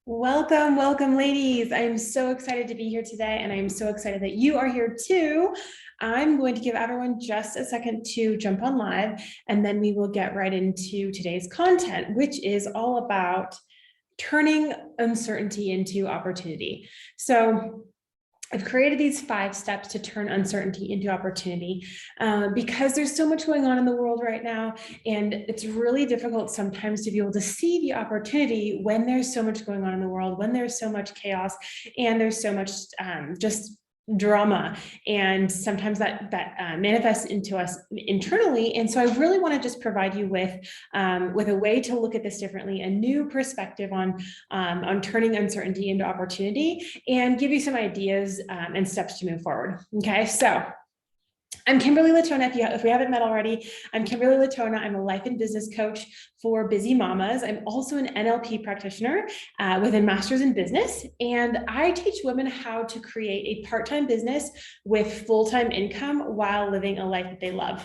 Welcome, welcome, ladies. I'm so excited to be here today, and I'm so excited that you are here too. I'm going to give everyone just a second to jump on live, and then we will get right into today's content, which is all about turning uncertainty into opportunity. So I've created these 5 steps to turn uncertainty into opportunity because there's so much going on in the world right now. And it's really difficult sometimes to be able to see the opportunity when there's so much going on in the world, when there's so much chaos, and there's so much just drama, and sometimes that manifests into us internally. And so I really want to just provide you with a way to look at this differently, a new perspective on turning uncertainty into opportunity, and give you some ideas and steps to move forward. Okay, so I'm Kimberly Latona. If we haven't met already, I'm Kimberly Latona. I'm a life and business coach for busy mamas. I'm also an NLP practitioner with a master's in business. And I teach women how to create a part-time business with full-time income while living a life that they love.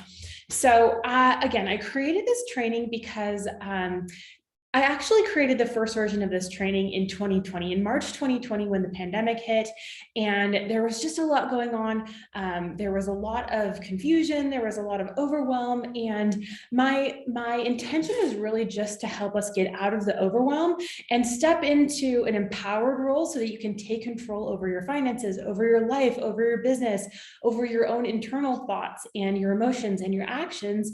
So again, I created this training because I actually created the first version of this training in 2020, in March 2020, when the pandemic hit, and there was just a lot going on. There was a lot of confusion, there was a lot of overwhelm, and my intention is really just to help us get out of the overwhelm and step into an empowered role so that you can take control over your finances, over your life, over your business, over your own internal thoughts and your emotions and your actions.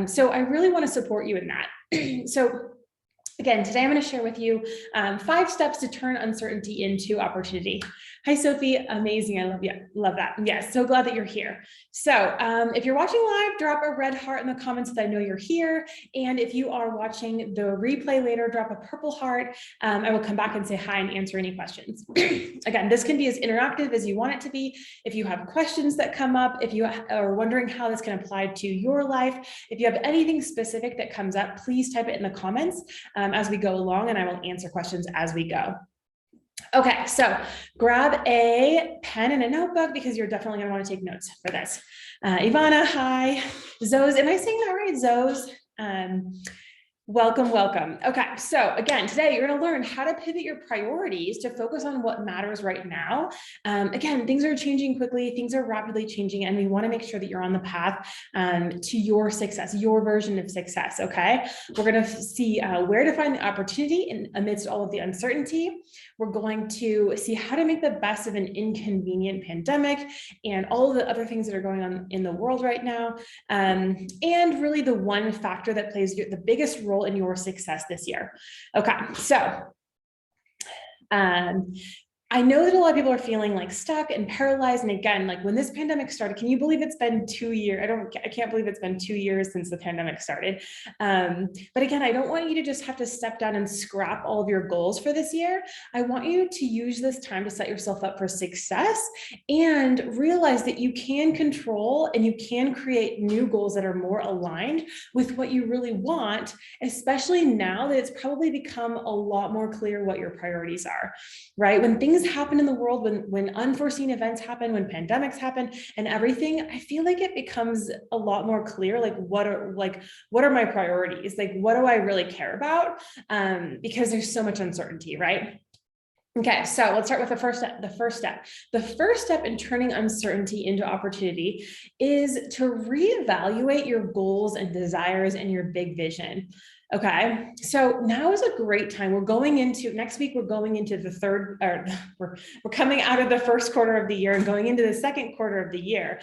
So I really want to support you in that. So again, today I'm going to share with you 5 steps to turn uncertainty into opportunity. Hi, Sophie. Amazing. I love you. Love that. Yes. So glad that you're here. So if you're watching live, drop a red heart in the comments so I know you're here. And if you are watching the replay later, drop a purple heart. I will come back and say hi and answer any questions. Again, this can be as interactive as you want it to be. If you have questions that come up, if you are wondering how this can apply to your life, if you have anything specific that comes up, please type it in the comments as we go along, and I will answer questions as we go. Okay, so grab a pen and a notebook because you're definitely going to want to take notes for this. Ivana, hi. Zos, am I saying that right? Zos. Welcome, welcome. Okay, so again, today you're going to learn how to pivot your priorities to focus on what matters right now. Again, things are changing quickly, things are rapidly changing, and we want to make sure that you're on the path to your success, your version of success, okay? We're going to see where to find the opportunity amidst all of the uncertainty. We're going to see how to make the best of an inconvenient pandemic and all of the other things that are going on in the world right now. And really the one factor that plays the biggest role in your success this year. Okay, so I know that a lot of people are feeling like stuck and paralyzed. And again, like when this pandemic started, can you believe it's been 2 years? I can't believe it's been 2 years since the pandemic started. But again, I don't want you to just have to step down and scrap all of your goals for this year. I want you to use this time to set yourself up for success and realize that you can control and you can create new goals that are more aligned with what you really want, especially now that it's probably become a lot more clear what your priorities are, right? When things happen in the world, when unforeseen events happen, when pandemics happen and everything, I feel like it becomes a lot more clear, like what are my priorities? Like, what do I really care about? Because there's so much uncertainty, right? Okay, so let's start with the first step. The first step in turning uncertainty into opportunity is to reevaluate your goals and desires and your big vision. Okay, so now is a great time. Next week, we're going into the third, or we're coming out of the first quarter of the year and going into the second quarter of the year.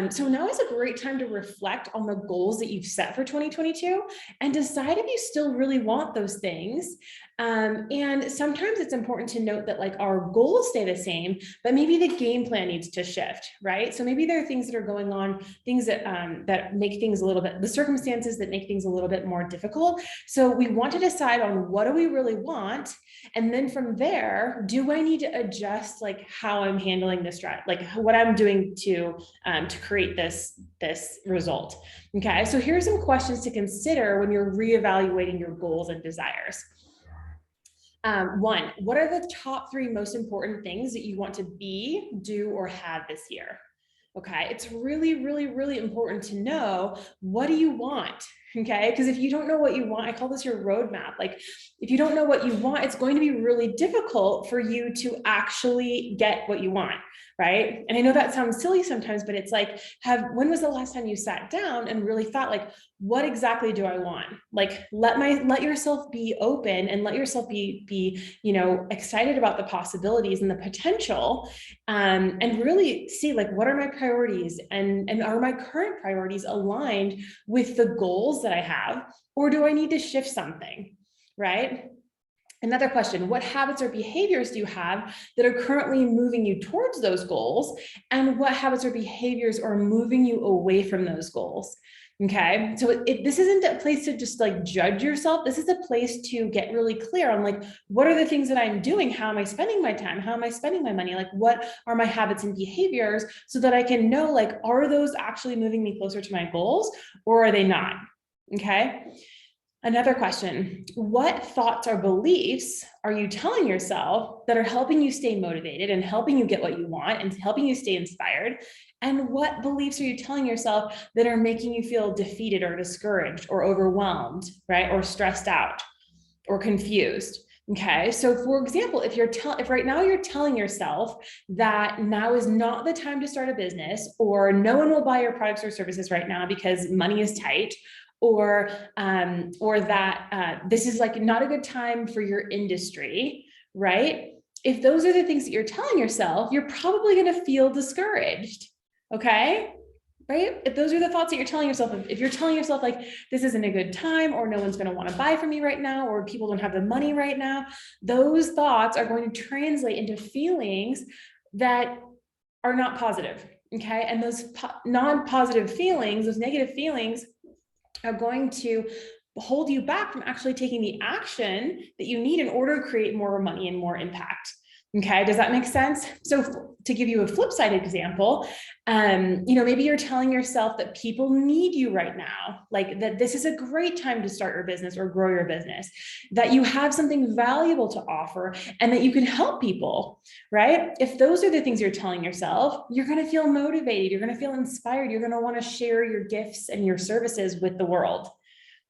So now is a great time to reflect on the goals that you've set for 2022 and decide if you still really want those things. And sometimes it's important to note that like our goals stay the same, but maybe the game plan needs to shift, right? So maybe there are things that are going on, things that make things the circumstances that make things a little bit more difficult. So we want to decide on what do we really want? And then from there, do I need to adjust like how I'm handling this, like what I'm doing to create this result? Okay, so here's some questions to consider when you're reevaluating your goals and desires. 1, what are the top 3 most important things that you want to be, do, or have this year? Okay, it's really, really, really important to know, what do you want? Okay. Because if you don't know what you want, I call this your roadmap. Like if you don't know what you want, it's going to be really difficult for you to actually get what you want. Right. And I know that sounds silly sometimes, but it's like, when was the last time you sat down and really thought, like, what exactly do I want? Like, let yourself be open and let yourself be, excited about the possibilities and the potential, and really see, like, what are my priorities, and are my current priorities aligned with the goals that I have, or do I need to shift something? Right. Another question, what habits or behaviors do you have that are currently moving you towards those goals? And what habits or behaviors are moving you away from those goals? Okay, so this isn't a place to just like judge yourself. This is a place to get really clear on, like, what are the things that I'm doing? How am I spending my time? How am I spending my money? Like, what are my habits and behaviors, so that I can know, like, are those actually moving me closer to my goals, or are they not? Okay. Another question, what thoughts or beliefs are you telling yourself that are helping you stay motivated and helping you get what you want and helping you stay inspired? And what beliefs are you telling yourself that are making you feel defeated or discouraged or overwhelmed, right? Or stressed out or confused? Okay, so for example, if right now you're telling yourself that now is not the time to start a business, or no one will buy your products or services right now because money is tight, or that this is like not a good time for your industry, right? If those are the things that you're telling yourself, you're probably going to feel discouraged. Okay. Right? If those are the thoughts that you're telling yourself, if you're telling yourself, like, this isn't a good time, or no one's going to want to buy from me right now, or people don't have the money right now, those thoughts are going to translate into feelings that are not positive. Okay. And those non-positive feelings, those negative feelings, are going to hold you back from actually taking the action that you need in order to create more money and more impact. Okay, does that make sense? So to give you a flip side example, maybe you're telling yourself that people need you right now, like that this is a great time to start your business or grow your business, that you have something valuable to offer, and that you can help people, right? If those are the things you're telling yourself, you're going to feel motivated, you're going to feel inspired, you're going to want to share your gifts and your services with the world.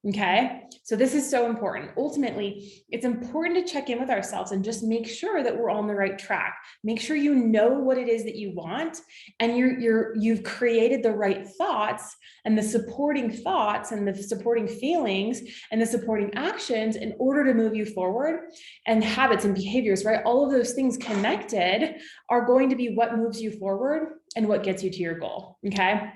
Okay, so this is so important. Ultimately, it's important to check in with ourselves and just make sure that we're on the right track. Make sure you know what it is that you want, and you've created the right thoughts and the supporting feelings and the supporting actions in order to move you forward. And habits and behaviors, right? All of those things connected are going to be what moves you forward and what gets you to your goal. Okay.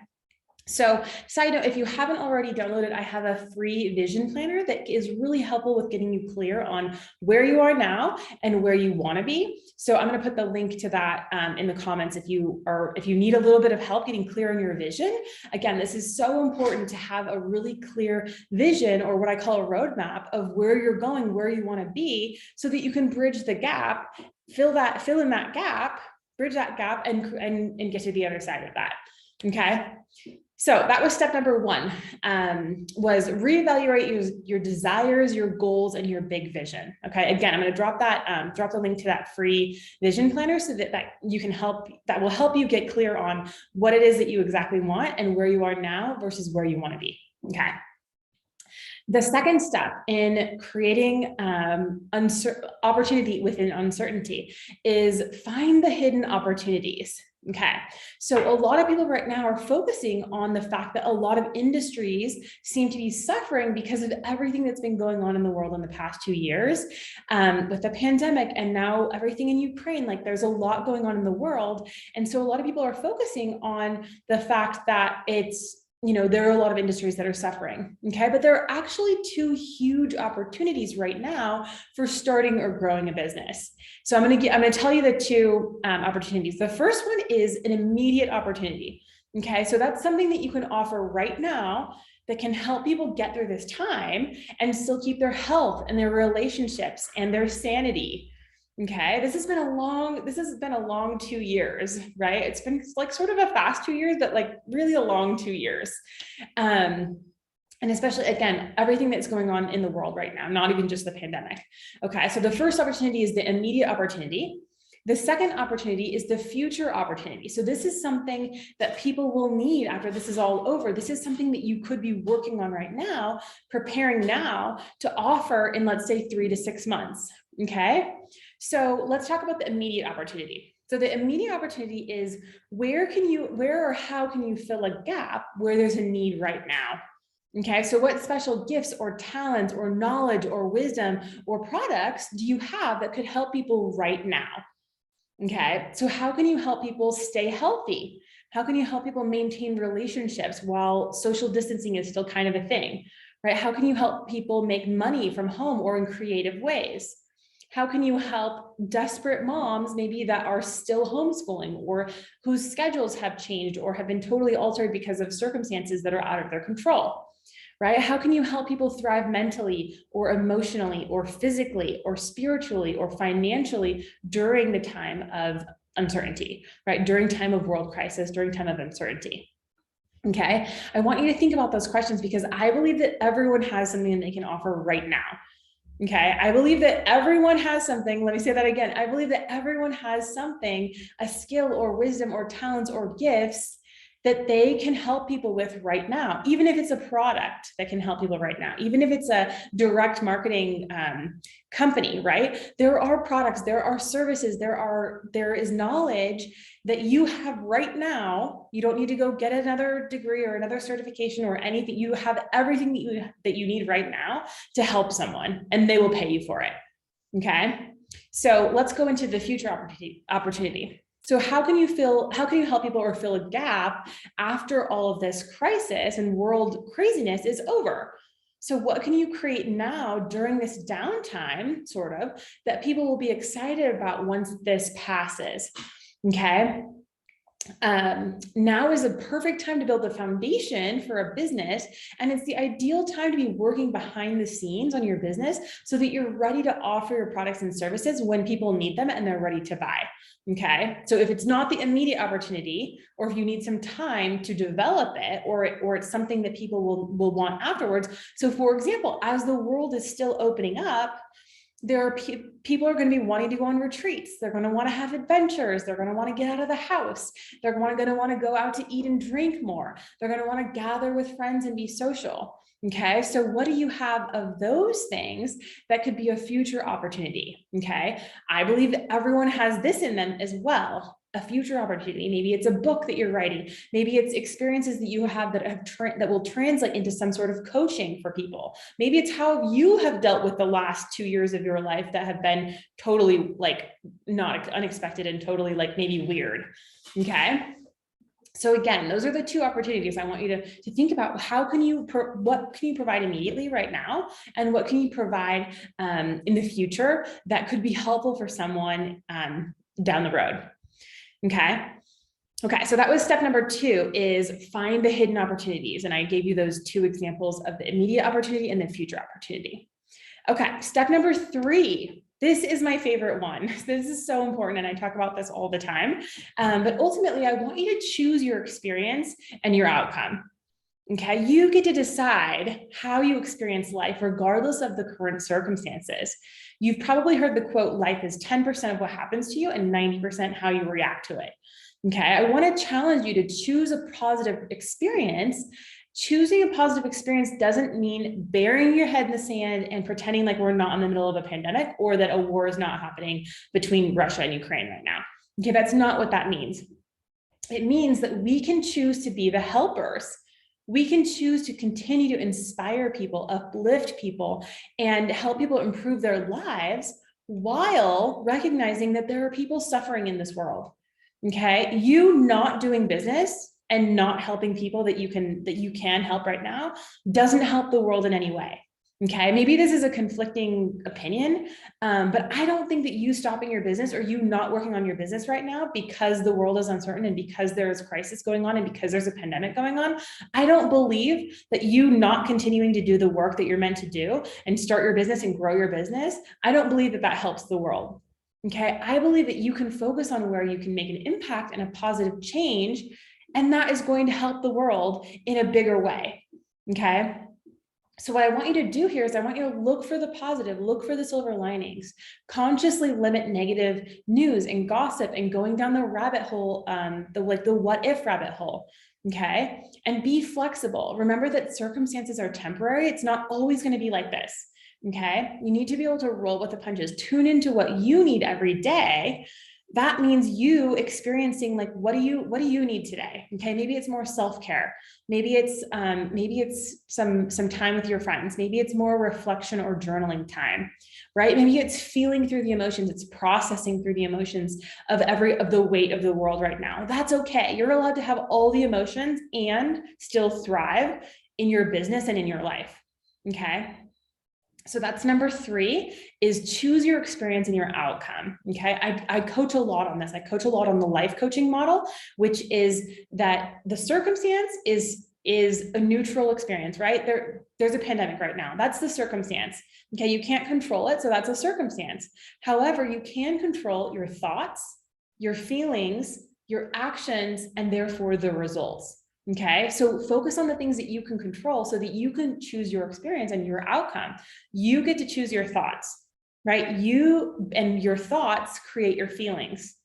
So, side note, if you haven't already downloaded, I have a free vision planner that is really helpful with getting you clear on where you are now and where you want to be. So I'm going to put the link to that in the comments if you need a little bit of help getting clear on your vision. Again, this is so important to have a really clear vision, or what I call a roadmap of where you're going, where you want to be, so that you can bridge the gap, fill in that gap, bridge that gap, and get to the other side of that. Okay. So that was step number one, was reevaluate your desires, your goals, and your big vision. Okay. Again, I'm going to drop the link to that free vision planner, so that will help you get clear on what it is that you exactly want and where you are now versus where you want to be. Okay. The second step in creating opportunity within uncertainty is find the hidden opportunities. Okay, so a lot of people right now are focusing on the fact that a lot of industries seem to be suffering because of everything that's been going on in the world in the past 2 years, with the pandemic, and now everything in Ukraine. Like, there's a lot going on in the world. And so a lot of people are focusing on the fact that there are a lot of industries that are suffering. Okay, but there are actually two huge opportunities right now for starting or growing a business. So I'm going to tell you the two opportunities. The first one is an immediate opportunity. Okay, so that's something that you can offer right now that can help people get through this time and still keep their health and their relationships and their sanity. Okay, this has been a long 2 years, right? It's been like sort of a fast 2 years, but like really a long 2 years. And especially, again, everything that's going on in the world right now, not even just the pandemic. Okay, so the first opportunity is the immediate opportunity. The second opportunity is the future opportunity. So this is something that people will need after this is all over. This is something that you could be working on right now, preparing now to offer in, let's say, 3 to 6 months. Okay. So let's talk about the immediate opportunity. So the immediate opportunity is where or how can you fill a gap where there's a need right now? Okay, so what special gifts or talents or knowledge or wisdom or products do you have that could help people right now? Okay, so how can you help people stay healthy? How can you help people maintain relationships while social distancing is still kind of a thing, right? How can you help people make money from home or in creative ways? How can you help desperate moms maybe that are still homeschooling or whose schedules have changed or have been totally altered because of circumstances that are out of their control? Right? How can you help people thrive mentally or emotionally or physically or spiritually or financially during the time of uncertainty, right? During time of world crisis, during time of uncertainty. Okay, I want you to think about those questions because I believe that everyone has something that they can offer right now. Okay, I believe that everyone has something. Let me say that again. I believe that everyone has something, a skill or wisdom or talents or gifts that they can help people with right now, even if it's a product that can help people right now, even if it's a direct marketing company, right? There are products, there are services, there is knowledge that you have right now. You don't need to go get another degree or another certification or anything. You have everything that you need right now to help someone, and they will pay you for it. Okay, so let's go into the future opportunity. So how can you help people or fill a gap after all of this crisis and world craziness is over? So what can you create now during this downtime, sort of, that people will be excited about once this passes? Okay. Now is a perfect time to build the foundation for a business, and it's the ideal time to be working behind the scenes on your business so that you're ready to offer your products and services when people need them and they're ready to buy. Okay, so if it's not the immediate opportunity, or if you need some time to develop it, or it's something that people will want afterwards. So for example, as the world is still opening up, there are people are going to be wanting to go on retreats. They're going to want to have adventures. They're going to want to get out of the house. They're going to want to go out to eat and drink more. They're going to want to gather with friends and be social. Okay, so what do you have of those things that could be a future opportunity? Okay, I believe that everyone has this in them as well. A future opportunity. Maybe it's a book that you're writing. Maybe it's experiences that you have that will translate into some sort of coaching for people. Maybe it's how you have dealt with the last 2 years of your life that have been totally like not unexpected and totally like maybe weird. Okay. So again, those are the two opportunities I want you to think about. What can you provide immediately right now? And what can you provide in the future that could be helpful for someone down the road? Okay. Okay, so that was step number 2, is find the hidden opportunities. And I gave you those 2 examples of the immediate opportunity and the future opportunity. Okay, step number 3. This is my favorite one. This is so important, and I talk about this all the time. But ultimately, I want you to choose your experience and your outcome. Okay, you get to decide how you experience life regardless of the current circumstances. You've probably heard the quote, life is 10% of what happens to you and 90% how you react to it. Okay, I want to challenge you to choose a positive experience. Choosing a positive experience doesn't mean burying your head in the sand and pretending like we're not in the middle of a pandemic or that a war is not happening between Russia and Ukraine right now. Okay, that's not what that means. It means that we can choose to be the helpers. We can choose to continue to inspire people, uplift people, and help people improve their lives while recognizing that there are people suffering in this world. Okay, you not doing business and not helping people that you can help right now doesn't help the world in any way. Okay, maybe this is a conflicting opinion, but I don't think that you stopping your business or you not working on your business right now because the world is uncertain and because there's a crisis going on and because there's a pandemic going on, I don't believe that you not continuing to do the work that you're meant to do and start your business and grow your business, I don't believe that that helps the world. Okay, I believe that you can focus on where you can make an impact and a positive change, and that is going to help the world in a bigger way. Okay. So what I want you to do here is I want you to look for the positive, look for the silver linings, consciously limit negative news and gossip and going down the rabbit hole, the what if rabbit hole. Okay. And be flexible. Remember that circumstances are temporary. It's not always going to be like this. Okay. You need to be able to roll with the punches, tune into what you need every day. That means you experiencing like, what do you need today? Okay. Maybe it's more self-care. Maybe it's some time with your friends. Maybe it's more reflection or journaling time, right? Maybe it's feeling through the emotions. It's processing through the emotions of the weight of the world right now. That's okay. You're allowed to have all the emotions and still thrive in your business and in your life. Okay. So that's number 3, is choose your experience and your outcome. Okay. I coach a lot on this. I coach a lot on the life coaching model, which is that the circumstance is a neutral experience, right? There's a pandemic right now. That's the circumstance. Okay. You can't control it. So that's a circumstance. However, you can control your thoughts, your feelings, your actions, and therefore the results. Okay, so focus on the things that you can control so that you can choose your experience and your outcome. You get to choose your thoughts, right? You and your thoughts create your feelings,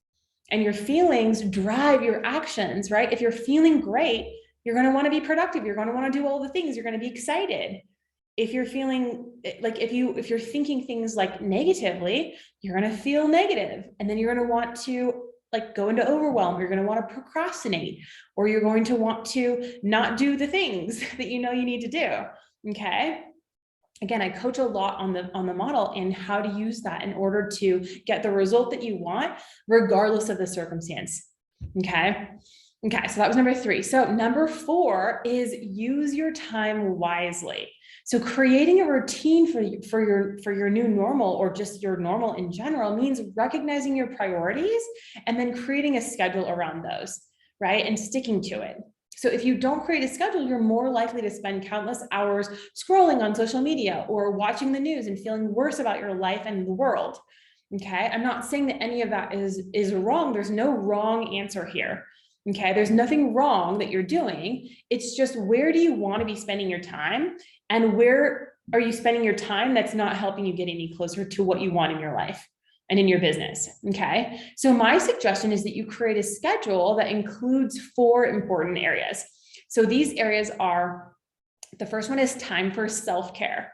and your feelings drive your actions, right? If you're feeling great, you're going to want to be productive. You're going to want to do all the things. You're going to be excited. If you're feeling like, if you're thinking things like negatively, you're going to feel negative, and then you're going to want to like go into overwhelm. You're going to want to procrastinate, or you're going to want to not do the things that you know you need to do. Okay. Again, I coach a lot on the model and how to use that in order to get the result that you want, regardless of the circumstance. Okay. Okay. So that was number 3. So number 4 is use your time wisely. So creating a routine for your new normal, or just your normal in general, means recognizing your priorities and then creating a schedule around those, right? And sticking to it. So if you don't create a schedule, you're more likely to spend countless hours scrolling on social media or watching the news and feeling worse about your life and the world. Okay. I'm not saying that any of that is wrong. There's no wrong answer here. Okay. There's nothing wrong that you're doing. It's just, where do you want to be spending your time, and where are you spending your time that's not helping you get any closer to what you want in your life and in your business. Okay. So my suggestion is that you create a schedule that includes 4 important areas. So these areas are, the first one is time for self-care.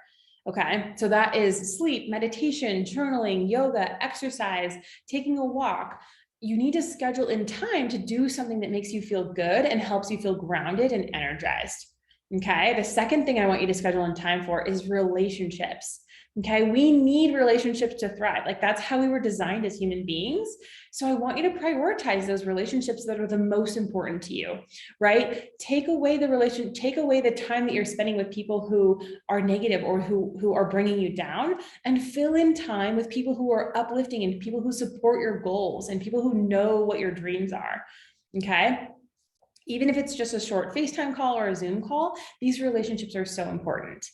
Okay. So that is sleep, meditation, journaling, yoga, exercise, taking a walk. You need to schedule in time to do something that makes you feel good and helps you feel grounded and energized. Okay. The second thing I want you to schedule in time for is relationships. Okay. We need relationships to thrive. Like, that's how we were designed as human beings. So I want you to prioritize those relationships that are the most important to you, right? Take away the time that you're spending with people who are negative or who are bringing you down, and fill in time with people who are uplifting and people who support your goals and people who know what your dreams are. Okay. Even if it's just a short FaceTime call or a Zoom call, these relationships are so important.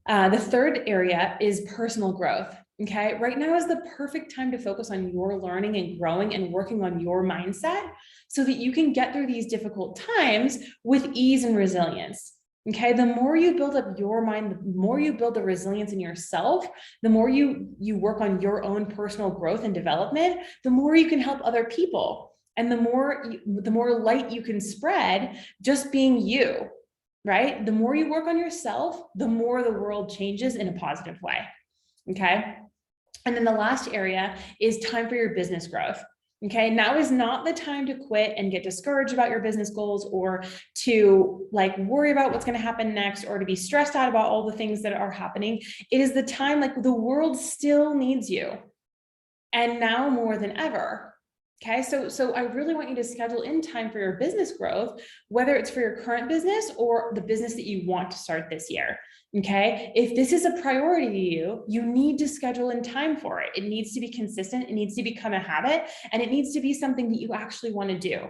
The third area is personal growth. Okay. Right now is the perfect time to focus on your learning and growing and working on your mindset so that you can get through these difficult times with ease and resilience. Okay. The more you build up your mind, the more you build the resilience in yourself, the more you work on your own personal growth and development, the more you can help other people. And the more light you can spread just being you. Right? The more you work on yourself, the more the world changes in a positive way. Okay. And then the last area is time for your business growth. Okay. Now is not the time to quit and get discouraged about your business goals, or to like worry about what's going to happen next, or to be stressed out about all the things that are happening. It is the time, like, the world still needs you. And now more than ever. Okay, so I really want you to schedule in time for your business growth, whether it's for your current business or the business that you want to start this year. Okay, if this is a priority to you, you need to schedule in time for it. It needs to be consistent. It needs to become a habit, and it needs to be something that you actually want to do.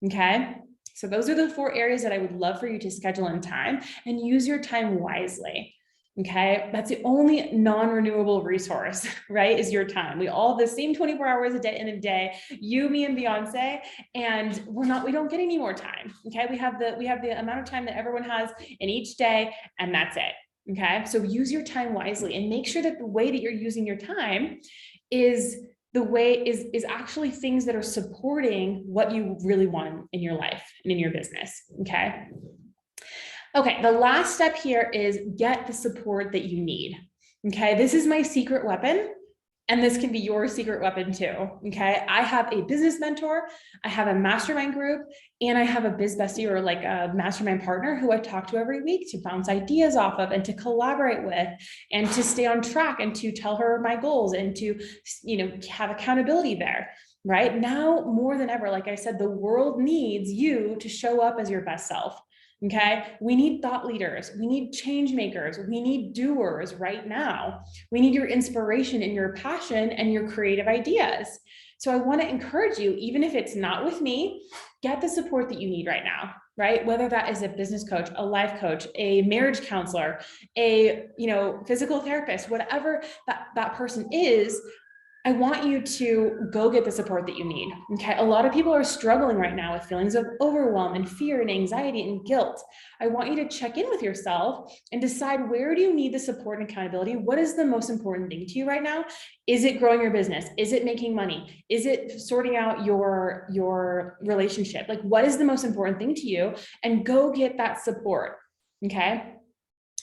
Okay, so those are the 4 areas that I would love for you to schedule in time, and use your time wisely. Okay, that's the only non-renewable resource, right? Is your time. We all have the same 24 hours a day in a day, you, me, and Beyonce, and we don't get any more time. Okay, we have the amount of time that everyone has in each day, and that's it. Okay. So use your time wisely and make sure that the way that you're using your time is actually things that are supporting what you really want in your life and in your business. Okay. Okay. The last step here is get the support that you need. Okay. This is my secret weapon. And this can be your secret weapon too. Okay. I have a business mentor, I have a mastermind group, and I have a biz bestie, or like a mastermind partner who I talk to every week to bounce ideas off of and to collaborate with and to stay on track and to tell her my goals and to, have accountability there. Right now, more than ever, like I said, the world needs you to show up as your best self. Okay. We need thought leaders. We need change makers. We need doers right now. We need your inspiration and your passion and your creative ideas. So I want to encourage you, even if it's not with me, get the support that you need right now, right? Whether that is a business coach, a life coach, a marriage counselor, a, physical therapist, whatever that person is, I want you to go get the support that you need. Okay. A lot of people are struggling right now with feelings of overwhelm and fear and anxiety and guilt. I want you to check in with yourself and decide, where do you need the support and accountability? What is the most important thing to you right now? Is it growing your business? Is it making money? Is it sorting out your relationship? Like, what is the most important thing to you? And go get that support. Okay.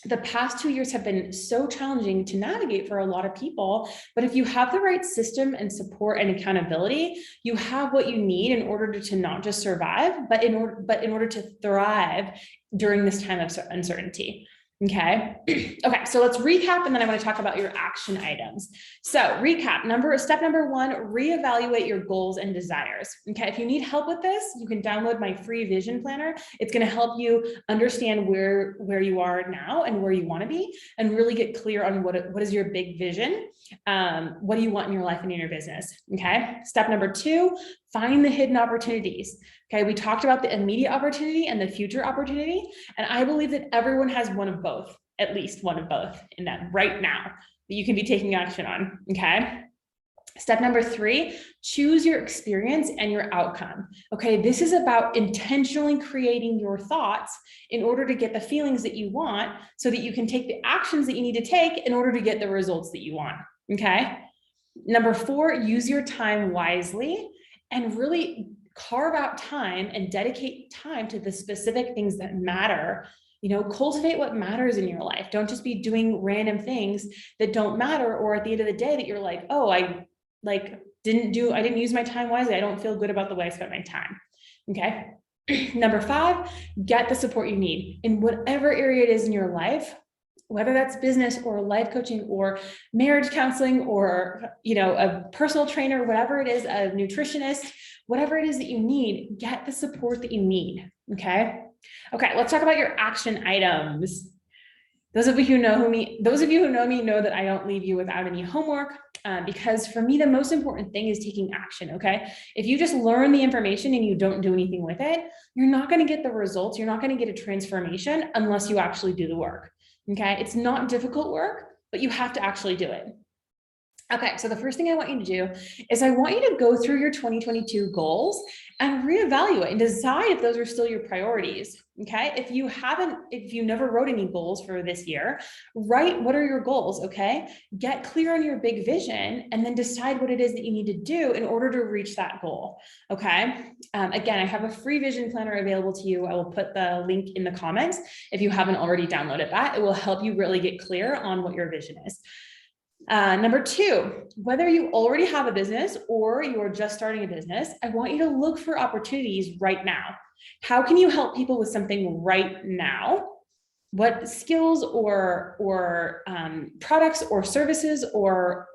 The past 2 years have been so challenging to navigate for a lot of people, but if you have the right system and support and accountability, you have what you need in order to not just survive, but in order to thrive during this time of uncertainty. Okay. Okay. So let's recap. And then I want to talk about your action items. So recap, step number 1, reevaluate your goals and desires. Okay. If you need help with this, you can download my free vision planner. It's going to help you understand where you are now and where you want to be, and really get clear on what is your big vision. What do you want in your life and in your business? Okay. Step number 2, find the hidden opportunities. Okay. We talked about the immediate opportunity and the future opportunity. And I believe that everyone has one of both, at least one of both in that right now that you can be taking action on. Okay. Step number 3, choose your experience and your outcome. Okay. This is about intentionally creating your thoughts in order to get the feelings that you want, so that you can take the actions that you need to take in order to get the results that you want. Okay. Number 4, use your time wisely and really carve out time and dedicate time to the specific things that matter. Cultivate what matters in your life. Don't just be doing random things that don't matter, or at the end of the day that you're like, oh, I didn't use my time wisely. I don't feel good about the way I spent my time. Okay. Number 5, get the support you need in whatever area it is in your life, whether that's business or life coaching or marriage counseling or, a personal trainer, whatever it is, a nutritionist, whatever it is that you need, get the support that you need. Okay. Okay. Let's talk about your action items. Those of you who know me know that I don't leave you without any homework, because for me, the most important thing is taking action. Okay. If you just learn the information and you don't do anything with it, you're not going to get the results. You're not going to get a transformation unless you actually do the work. Okay. It's not difficult work, but you have to actually do it. Okay. So the first thing I want you to do is I want you to go through your 2022 goals and reevaluate and decide if those are still your priorities. Okay. If you never wrote any goals for this year, write what are your goals. Okay. Get clear on your big vision and then decide what it is that you need to do in order to reach that goal. Okay. Again, I have a free vision planner available to you. I will put the link in the comments. If you haven't already downloaded that, it will help you really get clear on what your vision is. Number 2, whether you already have a business or you are just starting a business, I want you to look for opportunities right now. How can you help people with something right now? What skills or products or services or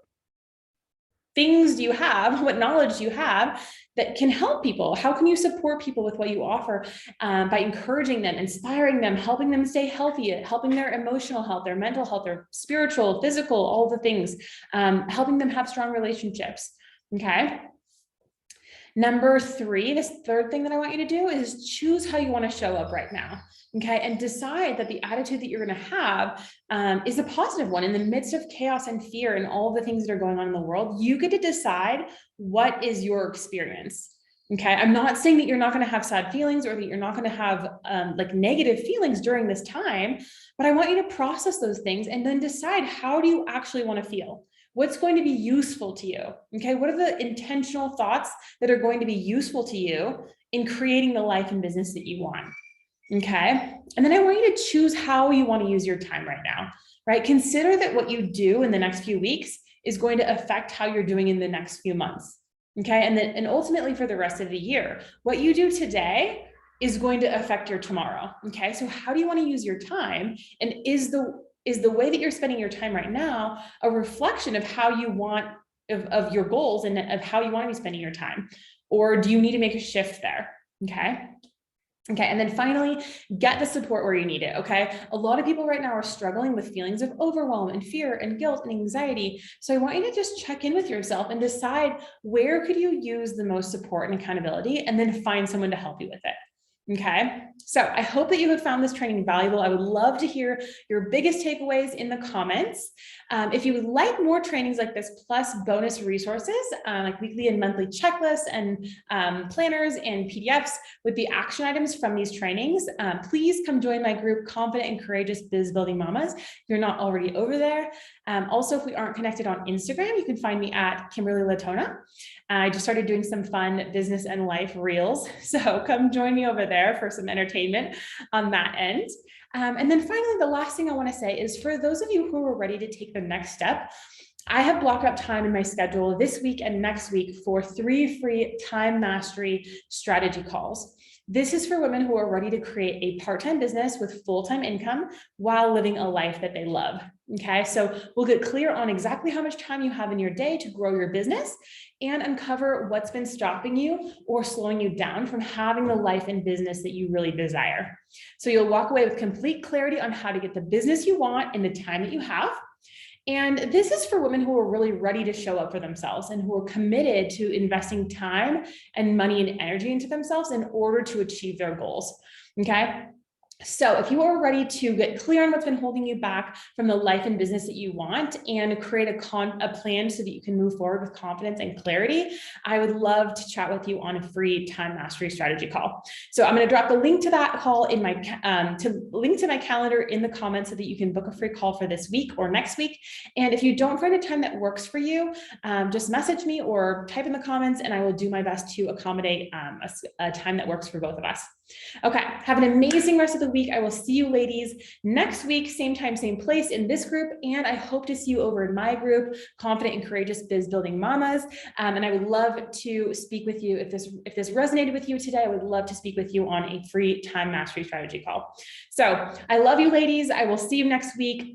things do you have? What knowledge do you have that can help people? How can you support people with what you offer by encouraging them, inspiring them, helping them stay healthy, helping their emotional health, their mental health, their spiritual, physical, all the things, helping them have strong relationships. Okay. Number 3, this third thing that I want you to do is choose how you want to show up right now. Okay. And decide that the attitude that you're going to have is a positive one in the midst of chaos and fear and all the things that are going on in the world. You get to decide what is your experience. Okay, I'm not saying that you're not going to have sad feelings or that you're not going to have like negative feelings during this time, but I want you to process those things and then decide, how do you actually want to feel? What's going to be useful to you? Okay, what are the intentional thoughts that are going to be useful to you in creating the life and business that you want? Okay, and then I want you to choose how you want to use your time right now, right? Consider that what you do in the next few weeks is going to affect how you're doing in the next few months. Okay, and ultimately for the rest of the year, what you do today is going to affect your tomorrow. Okay, so how do you want to use your time? And is the way that you're spending your time right now a reflection of how you want of your goals and of how you want to be spending your time? Or do you need to make a shift there? Okay. Okay, and then finally, get the support where you need it, okay? A lot of people right now are struggling with feelings of overwhelm and fear and guilt and anxiety. So I want you to just check in with yourself and decide, where could you use the most support and accountability, and then find someone to help you with it. Okay, so I hope that you have found this training valuable. I would love to hear your biggest takeaways in the comments. If you would like more trainings like this, plus bonus resources, like weekly and monthly checklists and planners and PDFs with the action items from these trainings, please come join my group, Confident and Courageous Biz-Building Mamas, if you're not already over there. Also, if we aren't connected on Instagram, you can find me at Kimberly Latona. I just started doing some fun business and life reels. So come join me over there for some entertainment on that end. And then finally, the last thing I want to say is, for those of you who are ready to take the next step, I have blocked up time in my schedule this week and next week for 3 free time mastery strategy calls. This is for women who are ready to create a part-time business with full-time income while living a life that they love. Okay, so we'll get clear on exactly how much time you have in your day to grow your business and uncover what's been stopping you or slowing you down from having the life and business that you really desire. So you'll walk away with complete clarity on how to get the business you want in the time that you have. And this is for women who are really ready to show up for themselves and who are committed to investing time and money and energy into themselves in order to achieve their goals. Okay. So if you are ready to get clear on what's been holding you back from the life and business that you want and create a plan so that you can move forward with confidence and clarity, I would love to chat with you on a free time mastery strategy call. So I'm going to drop the link to that call in my link to my calendar in the comments so that you can book a free call for this week or next week. And if you don't find a time that works for you, just message me or type in the comments and I will do my best to accommodate a time that works for both of us. Okay, have an amazing rest of the week. I will see you ladies next week, same time, same place in this group. And I hope to see you over in my group, Confident and Courageous Biz-Building Mamas. And I would love to speak with you. If this resonated with you today, I would love to speak with you on a free time mastery strategy call. So I love you ladies. I will see you next week.